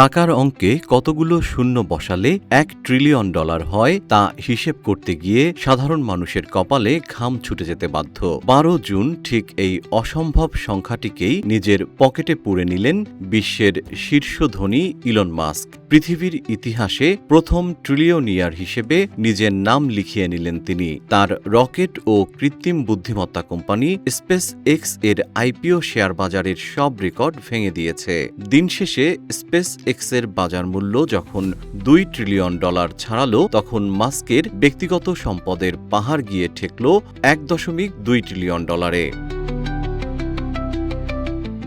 টাকার অঙ্কে কতগুলো শূন্য বসালে $1 ট্রিলিয়ন হয় তা হিসেব করতে গিয়ে সাধারণ মানুষের কপালে ঘাম ছুটে যেতে বাধ্য। 12 জুন ঠিক এই অসম্ভব সংখ্যাটিকেই নিজের পকেটে পুরে নিলেন বিশ্বের শীর্ষ ধনী ইলন মাস্ক। পৃথিবীর ইতিহাসে প্রথম ট্রিলিয়নিয়ার হিসেবে নিজের নাম লিখিয়ে নিলেন তিনি। তার রকেট ও কৃত্রিম বুদ্ধিমত্তা কোম্পানি স্পেস এক্স এর আইপিও শেয়ার বাজারের সব রেকর্ড ভেঙে দিয়েছে। দিন শেষে স্পেস এক্সের বাজার মূল্য যখন $2 ট্রিলিয়ন ছাড়ালো, তখন মাস্কের ব্যক্তিগত সম্পদের পাহাড় গিয়ে ঠেকল $1.2 ট্রিলিয়ন।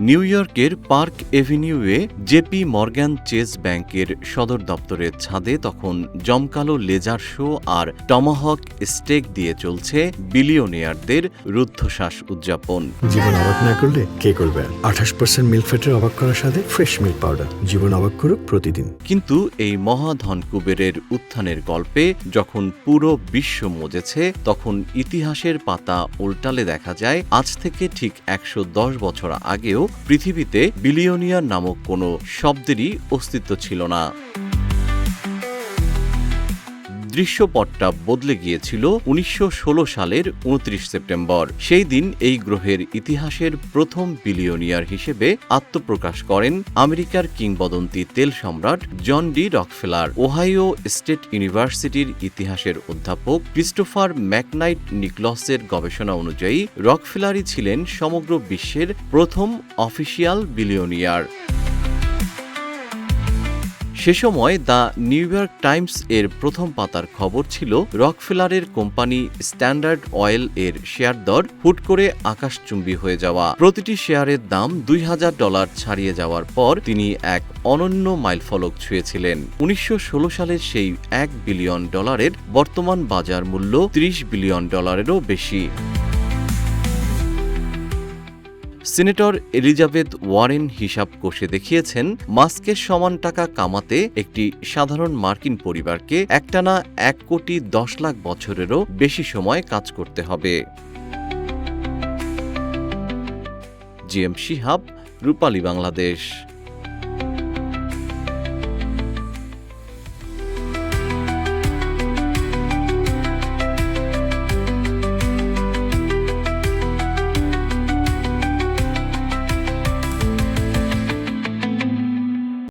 নিউ ইয়র্কের পার্ক এভিনিউয়ে জেপি মর্গ্যান চেজ ব্যাংকের সদর দপ্তরের ছাদে তখন জমকালো লেজার শো আর টমাহক স্টেক দিয়ে চলছে বিলিয়নিয়ারদের রুদ্ধশ্বাস উদযাপন। জীবন অবাক না করলে কে করবে? 28% মিল্ক ফ্যাটের অবাক করার সাথে ফ্রেশ মিল্ক পাউডার। জীবন অবাক করুক প্রতিদিন। কিন্তু এই মহাধন কুবেরের উত্থানের গল্পে যখন পুরো বিশ্ব মজেছে, তখন ইতিহাসের পাতা উল্টালে দেখা যায় আজ থেকে ঠিক 110 বছর আগেও পৃথিবীতে বিলিয়নিয়ার নামক কোনো শব্দেরই অস্তিত্ব ছিল না। দৃশ্যপটটা বদলে গিয়েছিল 1916 সালের 29 সেপ্টেম্বর। সেই দিন এই গ্রহের ইতিহাসের প্রথম বিলিয়নিয়ার হিসেবে আত্মপ্রকাশ করেন আমেরিকার কিংবদন্তি তেল সম্রাট জন ডি রকফেলার। ওহাইও স্টেট ইউনিভার্সিটির ইতিহাসের অধ্যাপক ক্রিস্টোফার ম্যাকনাইট নিকলসের গবেষণা অনুযায়ী রকফেলারই ছিলেন সমগ্র বিশ্বের প্রথম অফিসিয়াল বিলিয়নিয়ার। সে সময় দ্য নিউ ইয়র্ক টাইমস এর প্রথম পাতার খবর ছিল রকফেলারের কোম্পানি স্ট্যান্ডার্ড অয়েল এর শেয়ার দর হুট করে আকাশচুম্বী হয়ে যাওয়া। প্রতিটি শেয়ারের দাম $2,000 ছাড়িয়ে যাওয়ার পর তিনি এক অনন্য মাইলফলক ছুঁয়েছিলেন। 1916 সালের সেই $1 বিলিয়ন বর্তমান বাজার মূল্য $30 বিলিয়ন বেশি। সিনেটর এলিজাবেথ ওয়ারেন হিসাব কষে দেখিয়েছেন, মাস্কের সমান টাকা কামাতে একটি সাধারণ মার্কিন পরিবারকে একটানা 1,10,00,000 বছরেরও বেশি সময় কাজ করতে হবে। জিএম শিহাব, রূপালী বাংলাদেশ।